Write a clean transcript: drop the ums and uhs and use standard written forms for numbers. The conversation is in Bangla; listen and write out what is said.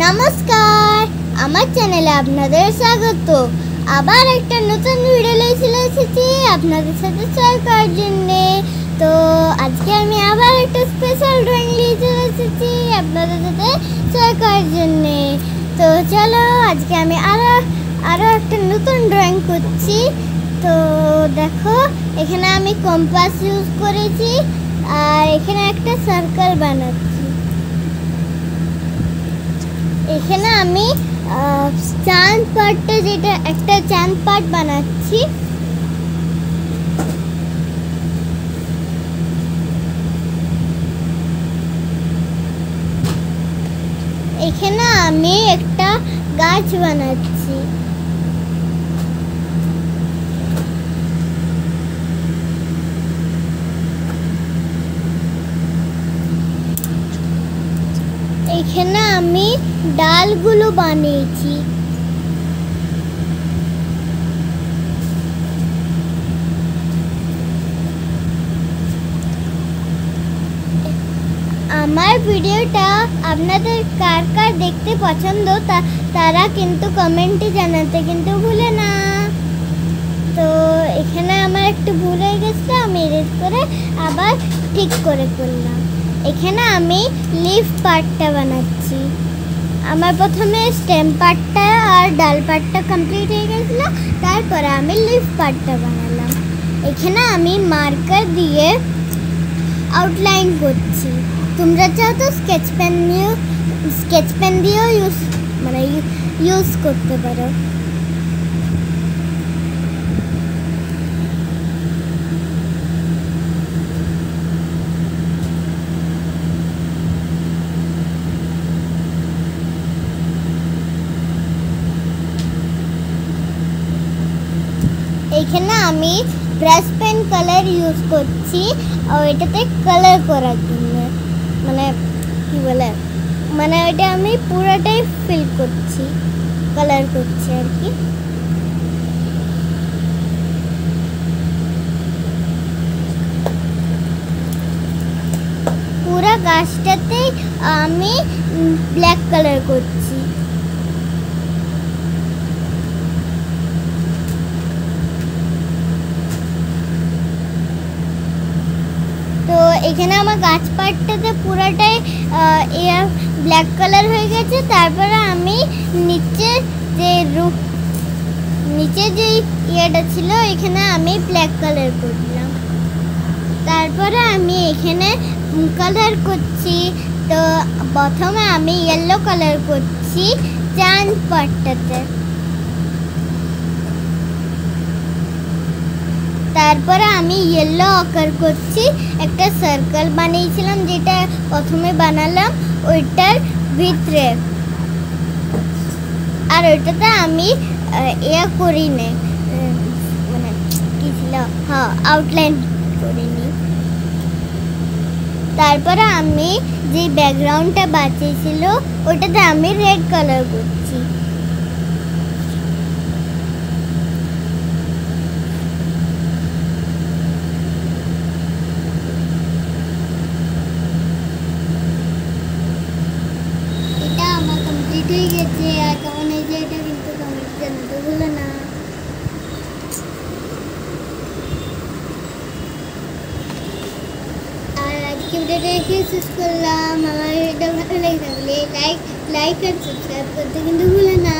নমস্কার, আমার চ্যানেলে আপনাদের স্বাগত। আবার একটা নতুন ভিডিও নিয়ে চলে এসেছি আপনাদের সাথে শেয়ার করার জন্য। তো আজকে আমি আবার একটা স্পেশাল ড্রয়িং নিয়ে চলে এসেছি আপনাদের সাথে শেয়ার করার জন্য। তো চলো, আজকে আমি আরও একটা নতুন ড্রয়িং করছি। তো দেখো, এখানে আমি কম্পাস ইউজ করেছি আর এখানে একটা সার্কেল বানাচ্ছি। এখানে আমি চাঁদ পাটটা, যেটা একটা চাঁদ পাট বানাচ্ছি। এখানে আমি একটা গাছ বানাচ্ছি। এখানে আমি ডালগুলো বানিয়েছি। আমার ভিডিওটা আপনাদের কার কার দেখতে পছন্দ তারা কিন্তু কমেন্টে জানাতে কিন্তু ভুলে না। তো এখানে আমার একটু ভুল হয়ে গেছে, আমি এডিট করে আবার ঠিক করে করলাম। এখানে আমি লিফ পার্টটা বানাচ্ছি। আমার প্রথমে স্টেম পার্টটা আর ডাল পার্টটা কমপ্লিট হয়ে গেছিল, তারপরে আমি লিফ পার্টটা বানালাম। এখানে আমি মার্কার দিয়ে আউটলাইন করছি। তোমরা চাও তো স্কেচ পেন দিয়েও ইউজ করতে পারো। এখানে আমি ব্রাশ পেন কালার ইউজ করছি আর এটাতে কালার করার জন্য, কি বলে, ওইটা আমি পুরোটাই ফিল করছি, কালার করছি আর কি। পুরো গাছটাতেই আমি ব্ল্যাক কালার করছি। তো এখানে আমার গাছ পাটটাতে পুরোটাই ব্ল্যাক কালার হয়ে গেছে। তারপরে আমি নিচে যে ইয়েটা ছিল এখানে আমি ব্ল্যাক কালার করলাম। তারপরে আমি এখানে কালার করছি। তো প্রথমে আমি ইয়েলো কালার করছি চাঁদ পাটটাতে। তারপরে আমি ইয়েলো আকার করছি। একটা সার্কেল বানিয়েছিলাম যেটা প্রথমে বানালাম ওইটার ভিতরে, আর ওইটাতে আমি করিনি, কি ছিল, আউটলাইন করিনি। তারপরে আমি যে ব্যাকগ্রাউন্ডটা বাঁচিয়েছিল ওইটাতে আমি রেড কালার করছি। হয়ে গেছে, আর কেমন হয়েছে এটা কিন্তু কমেন্টে জানাতে ভুলো না। আর আজকে ভিডিওটা এখানে শেষ করলাম। আমার ভিডিওটা ভালো লেগে থাকলে লাইক আর সাবস্ক্রাইব করতে কিন্তু ভুলো না।